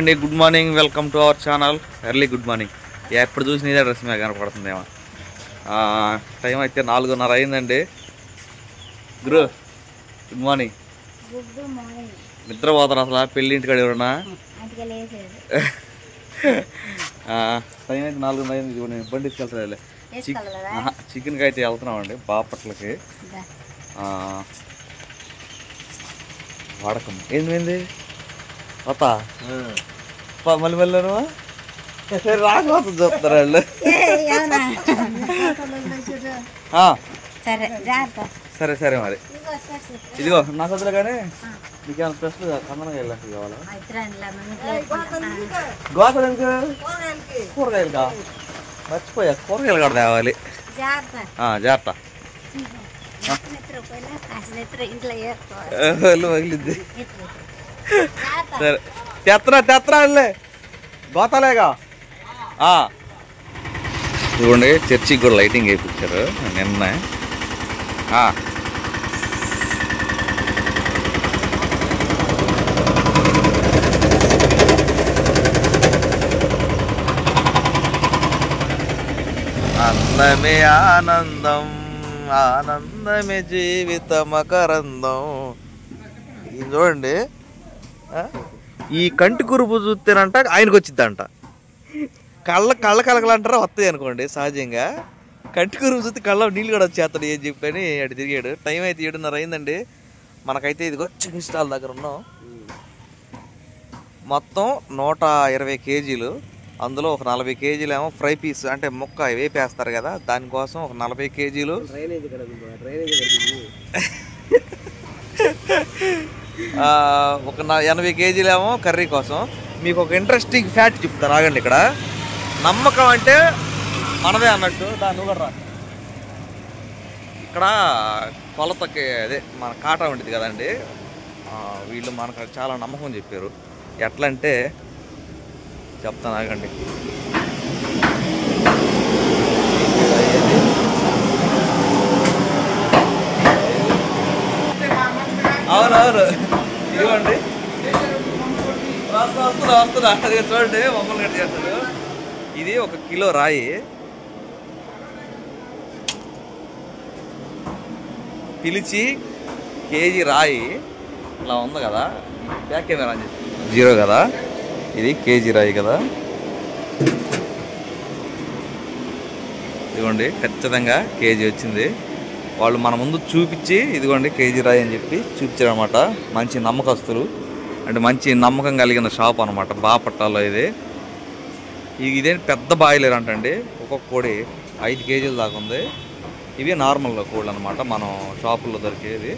అండి good morning, welcome to our channel. Early good morning. ఎప్పుడు చూసిన ఇదే డ్రెస్ మీద కనపడుతుందేమో. టైం అయితే 4:30 అయిందండి. గురు గుడ్ మార్నింగ్. నిద్ర పోతాను అసలు. పెళ్ళి ఇంటికాడ ఎవరన్నా టైం అయితే 4:30 అయింది. బండి తీసుకెళ్తారులే. చికెన్కి అయితే వెళ్తున్నామండి బాపట్లకి. వాడకం ఏంది అత్త మళ్ళీ వెళ్ళను రాకపోతుంది చూస్తారు వాళ్ళు. సరే సరే మరి ఇదిగో నా సదులు కానీ నీకేమైనా స్పెషల్ కందనగా వెళ్ళాలి కావాలా? గోతలకు కూరగాయలు కా మర్చిపోయా, కూరగాయలు కూడా తేవాలి. జాగ్రత్త. పగిలిద్ది. సరే తెత్తరాలే గోతాలేగా. చూడండి చర్చికి కూడా లైటింగ్ వేయించారు నిన్న. అందమే ఆనందం, ఆనందమే జీవిత మకరందం. ఇది చూడండి, ఈ కంటి కురుపు చూస్తేనంట ఆయనకు వచ్చిద్దంట. కళ్ళకలంటారా వస్తాయి అనుకోండి సహజంగా. కంటి కురుపు చూస్తే కళ్ళ నీళ్ళు కూడా వచ్చేస్తాడు ఏం చెప్పని అటు తిరిగాడు. టైం అయితే 7:30 అయిందండి. మనకైతే ఇదిగో చికెన్ స్టాల్ దగ్గర ఉన్నాం. మొత్తం 120 కేజీలు. అందులో ఒక 40 కేజీలు ఏమో ఫ్రై పీస్ అంటే ముక్క వేపేస్తారు కదా, దానికోసం ఒక 40 కేజీలు. ఒక 80 కేజీలు ఏమో కర్రీ కోసం. మీకు ఒక ఇంట్రెస్టింగ్ ఫ్యాక్ట్ చెప్తాను ఆగండి. ఇక్కడ నమ్మకం అంటే మనదే అన్నట్టు దాన్ని కూడా రా. ఇక్కడ కొలతకి అదే మన కాటా ఉంటుంది కదండి, వీళ్ళు మనకు చాలా నమ్మకం చెప్పారు. ఎట్లా అంటే చెప్తాను ఆగండి. అవునవును ఇదిగోండి వస్తున్నా చూడండి మమ్మల్ని కట్ చేస్తారు. ఇది 1 కిలో రాయి పిలిచి కేజీ రాయి ఇలా ఉంది కదా. బ్యాక్ కెమెరా అని చెప్పి 0 కదా, ఇది కేజీ రాయి కదా. ఇదిగోండి ఖచ్చితంగా కేజీ వచ్చింది. వాళ్ళు మన ముందు చూపించి ఇదిగోండి కేజీ రాయి అని చెప్పి చూపించారు అనమాట. మంచి నమ్మకస్తులు అంటే మంచి నమ్మకం కలిగిన షాప్ అనమాట బాపట్లలో. ఇదే పెద్ద బాయిలర్ అంటండి. ఒక్కొక్క కోడి 5 కేజీల దాకా ఉంది. ఇవి నార్మల్ కోళ్ళు అనమాట, మనం షాపుల్లో దొరికేది.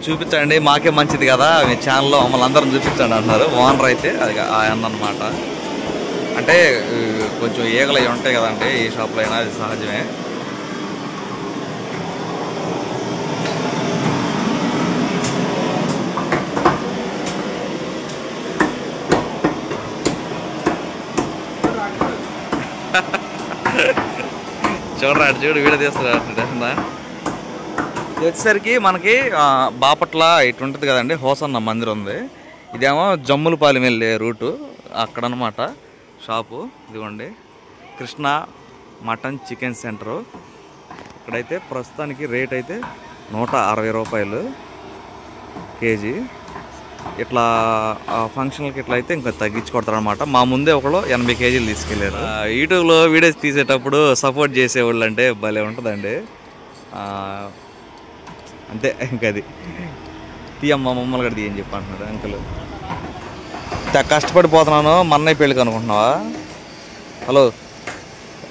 చూపించండి మాకే మంచిది కదా, మీ ఛానల్లో మమ్మల్ని అందరం చూపించండి అంటున్నారు ఓనర్ అయితే. అది అన్నమాట. అంటే కొంచెం ఈగలు అవి ఉంటాయి కదండి ఏ షాప్లో అయినా, అది సహజమే. చూడరా చూడు వీడియో తీస్తున్నా. ఇది వచ్చేసరికి మనకి బాపట్ల ఇటు ఉంటుంది కదండి, హోసన్న మందిరం ఉంది. ఇదేమో జమ్ములపాలెం వెళ్ళే రూటు అక్కడ అనమాట షాపు. ఇదిగోండి కృష్ణ మటన్ చికెన్ సెంటరు. ఇక్కడైతే ప్రస్తుతానికి రేట్ అయితే 160 రూపాయలు కేజీ. ఇట్లా ఫంక్షన్లకి ఇట్లా అయితే ఇంకా తగ్గించుకొడతారు అనమాట. మా ముందే ఒకళ్ళు 80 కేజీలు తీసుకెళ్ళారు. యూట్యూబ్లో వీడియోస్ తీసేటప్పుడు సపోర్ట్ చేసేవాళ్ళు అంటే భలే ఉంటుందండి. అంతే ఇంకా అది తీయమ్మ మమ్మల్ని కూడా తీయని చెప్పి అంటున్నాడు అంకుల్. కష్టపడిపోతున్నాను మన్నయ్య పెళ్ళికి అనుకుంటున్నావా? హలో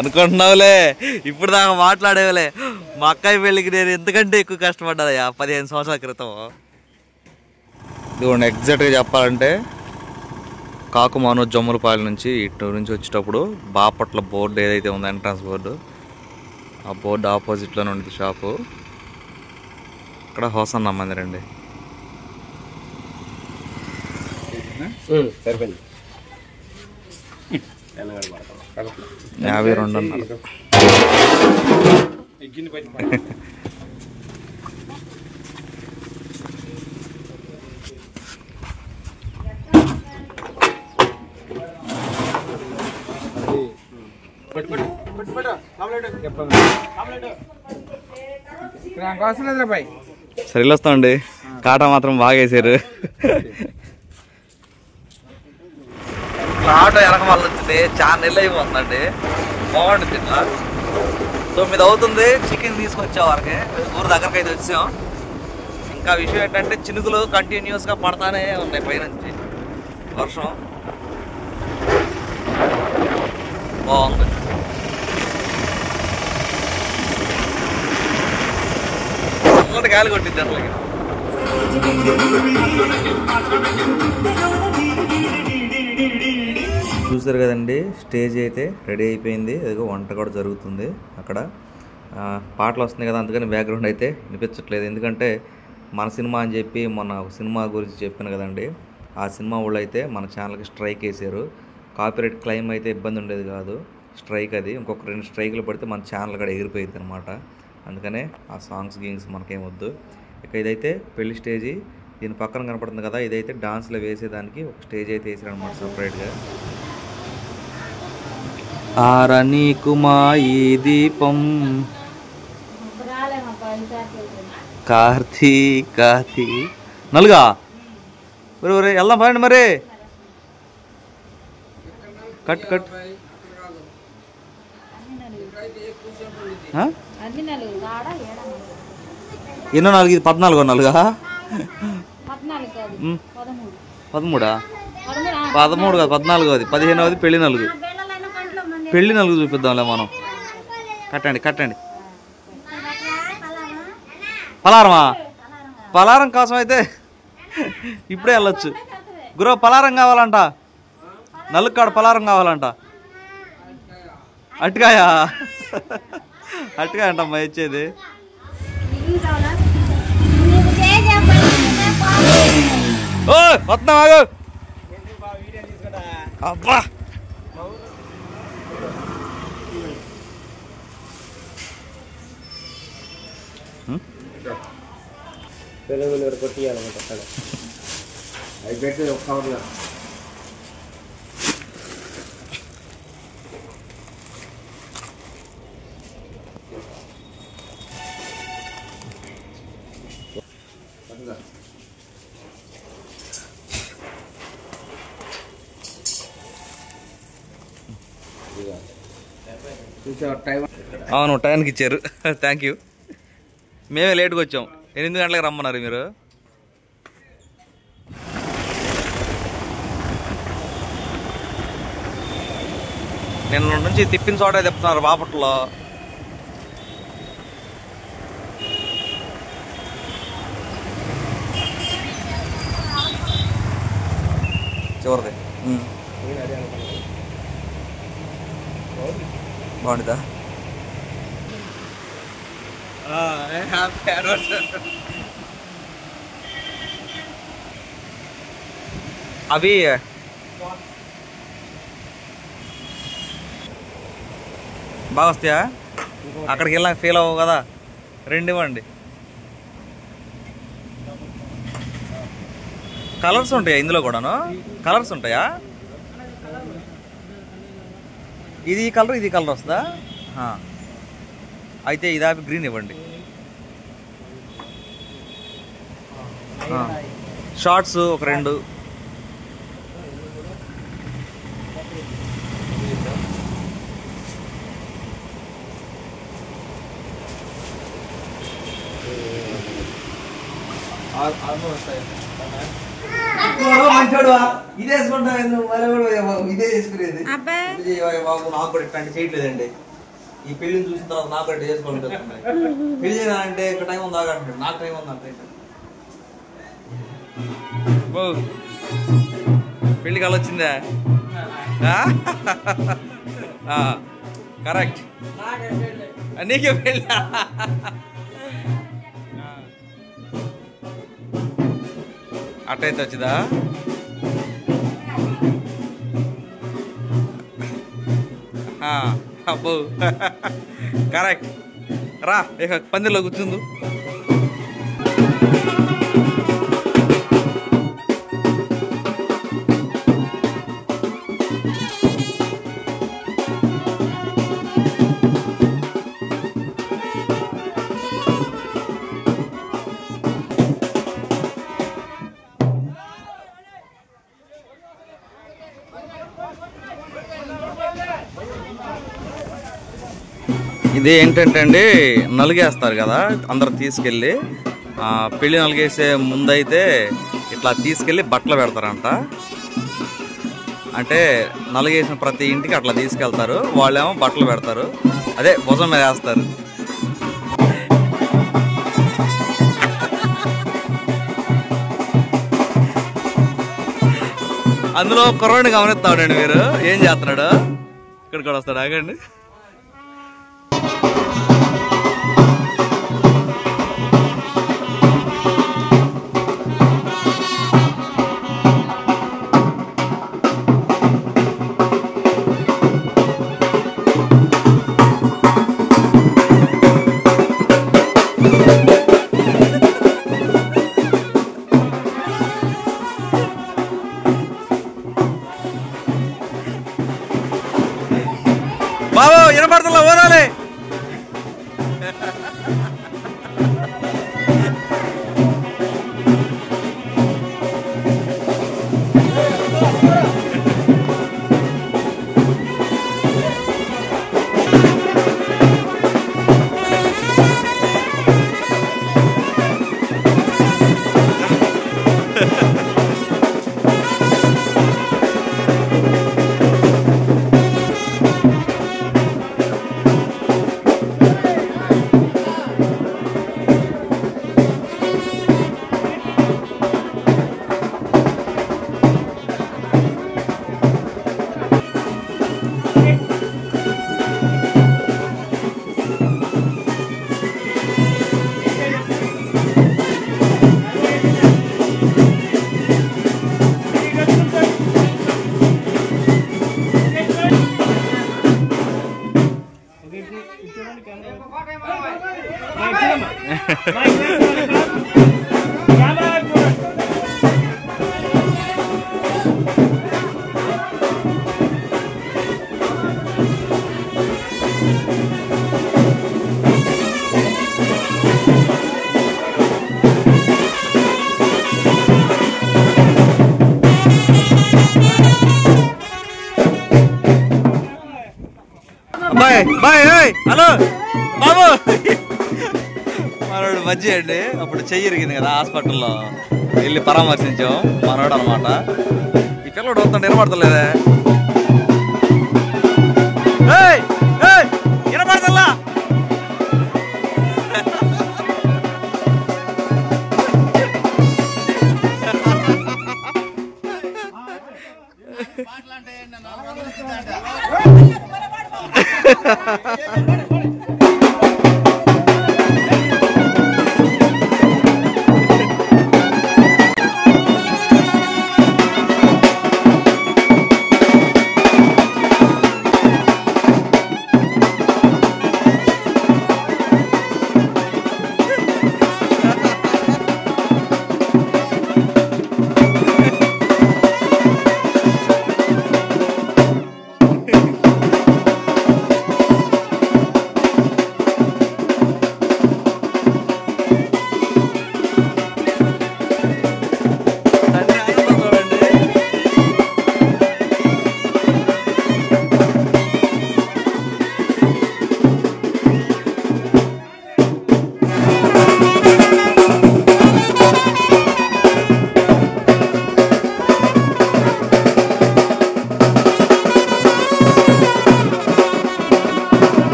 అనుకుంటున్నావులే, ఇప్పుడు దాకా మాట్లాడేవలే. మా అక్కయ్య పెళ్ళికి నేను ఎంతకంటే ఎక్కువ కష్టపడ్డాయా 15 సంవత్సరాల క్రితం. ఇదిగోండి ఎగ్జాక్ట్గా చెప్పాలంటే కాకుమాను జమ్ములపాలెం నుంచి ఇటు నుంచి వచ్చేటప్పుడు బాపట్ల బోర్డు ఏదైతే ఉందో ఎంట్రన్స్ బోర్డు, ఆ బోర్డు ఆపోజిట్లోనే ఉంది షాపు. ఇక్కడ హోసన్న మందిరం అండి. 52 అన్నారు. సరే వస్తామండి. కాటా మాత్రం బాగా వేసారు. ఆటో వెనక వల్ల వచ్చింది. చాలా నెలలు అయిపోతుందండి. బాగుంటుంది ఇట్లా. 9 అవుతుంది. చికెన్ తీసుకొచ్చే వరకే ఊరు దగ్గరకి అయితే వచ్చాం. ఇంకా విషయం ఏంటంటే చినుకులు కంటిన్యూస్గా పడతానే ఉన్నాయి పైనుంచి వర్షం. బాగుంది. చల్లటి గాలి కొట్టింది అసలుకి. చూసారు కదండి, స్టేజ్ అయితే రెడీ అయిపోయింది. అదిగో వంట కూడా జరుగుతుంది అక్కడ. పాటలు వస్తున్నాయి కదా, అందుకని బ్యాక్గ్రౌండ్ అయితే వినిపించట్లేదు. ఎందుకంటే మన సినిమా అని చెప్పి మొన్న ఒక సినిమా గురించి చెప్పాను కదండి, ఆ సినిమా వాళ్ళు అయితే మన ఛానల్కి స్ట్రైక్ వేసారు. కాపీరైట్ క్లెయిమ్ అయితే ఇబ్బంది ఉండేది కాదు, స్ట్రైక్ అది. ఇంకొక 2 స్ట్రైకులు పడితే మన ఛానల్ కూడా ఎగిరిపోయింది అనమాట. అందుకనే ఆ సాంగ్స్ గీంగ్స్ మనకేమొద్దు. ఇక ఇదైతే పెళ్లి స్టేజీ. దీని పక్కన కనపడుతుంది కదా, ఇదైతే డాన్స్లో వేసేదానికి ఒక స్టేజ్ అయితే వేసారు అనమాట సపరేట్గా. ఆరని కుమా ఈ దీపం కార్తీ నలుగా ఒరే వెళ్దాం పదండి మరి. కట్ కట్ ఎన్నో 4 ఇది 14 నలుగా 13 కాదు 14 15 పెళ్లి నలుగు. పెళ్లి నలుగు చూపిద్దాంలే మనం. కట్టండి కట్టండి. పలారం కోసం అయితే ఇప్పుడే వెళ్ళొచ్చు. గురో పలారం కావాలంట, నలుగు కాడ పలారం కావాలంట. అట్టుకాయ అట్టుకాయ అంటమ్మా ఇచ్చేది. ఓ వస్తున్నావు అబ్బా. అవును టైంకి ఇచ్చారు. Thank you. మేమే లేట్గా వచ్చాం. 8 గంటలకు రమ్మన్నారు మీరు. నిన్న నుంచి తిప్పిన చోట తిప్పుతున్నారు బాపట్లో. చివరిది బాగుంటుందా? అవి బాగా వస్తాయా? అక్కడికి వెళ్ళాక ఫీల్ అవ్వవు కదా. 2 ఇవ్వండి. కలర్స్ ఉంటాయా ఇందులో కూడాను? కలర్స్ ఉంటాయా? ఇది కలర్ ఇది కలర్ వస్తుందా? అయితే ఇది ఆపి గ్రీన్ ఇవ్వండి. షార్ట్స్ ఒక 2. ఇదే వేసుకుంటా ఇదే చేసుకునేది బాబు. నాకు కూడా ఇట్లాంటి చేయట్లేదండి. ఈ పెళ్లిని చూసిన తర్వాత నాకు కూడా చేసుకుంటుంది. పెళ్లి చేయాలంటే ఇక్కడ టైం ఉందా అంటాడు. నాకు టైం ఉందంటే పెళ్లి కాలు వచ్చిందా? కరెక్ట్. నీకే పెళ్ళి. అట్టయితే వచ్చిందా? అబ్బో కరెక్ట్. రా ఇక పందిర్లో కూర్చుందు. ఇది ఏంటంటే అండి, నలిగేస్తారు కదా అందరు తీసుకెళ్ళి. పెళ్ళి నలిగేసే ముందైతే ఇట్లా తీసుకెళ్ళి బట్టలు పెడతారంట. అంటే నలిగేసిన ప్రతి ఇంటికి అట్లా తీసుకెళ్తారు, వాళ్ళేమో బట్టలు పెడతారు, అదే భుజం మీద వేస్తారు. అందులో కుర్రాడిని గమనిస్తాడండి మీరు, ఏం చేస్తున్నాడు. ఇక్కడ కూడా వస్తాడు, ఆగండి. బాబు వినపడుతుందా? ఓరాలే. Bye bye. హలో బాబు, మనోడు మజ్జి అండి. అప్పుడు చెయ్యి ఇరిగింది కదా, హాస్పిటల్లో వెళ్ళి పరామర్శించాం. మనోడు అనమాట. ఈ పిల్లడు వస్తుంటే వినపడతలేదే. వినపడతల్లా.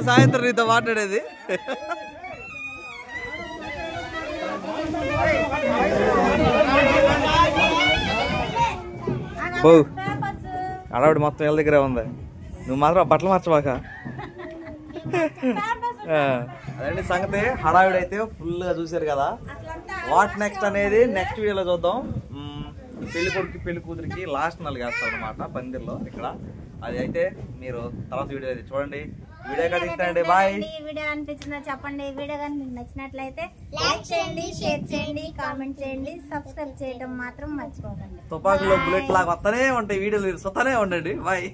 సాయంత్రం నీతో మాట్లాడేది. అడవిడి మొత్తం వీళ్ళ దగ్గరే ఉంది. నువ్వు మాత్రం బట్టలు మార్చబాక. అదండి సంగతి. హడావిడి అయితే ఫుల్ గా చూసారు కదా. వాట్ నెక్స్ట్ అనేది నెక్స్ట్ వీడియోలో చూద్దాం. పెళ్లి కొడుకు పెళ్లి కూతురికి లాస్ట్ నెలలు వేస్తారు అనమాట పందిర్లో ఇక్కడ. అది అయితే మీరు తర్వాత వీడియో అయితే చూడండి. వీడియో కనిపిస్తాయండి. బాయ్. వీడియో అనిపించిందో చెప్పండి. వీడియో కానీ మీకు నచ్చినట్లయితే లైక్ చేయండి, షేర్ చేయండి, కామెంట్ చేయండి, సబ్స్క్రైబ్ చేయడం మాత్రం మర్చిపోకండి. తుపాకులో బుల్లెట్ లాగా వస్తూనే ఉంటాయి వీడియోలు, చూస్తూనే ఉండండి. బాయ్.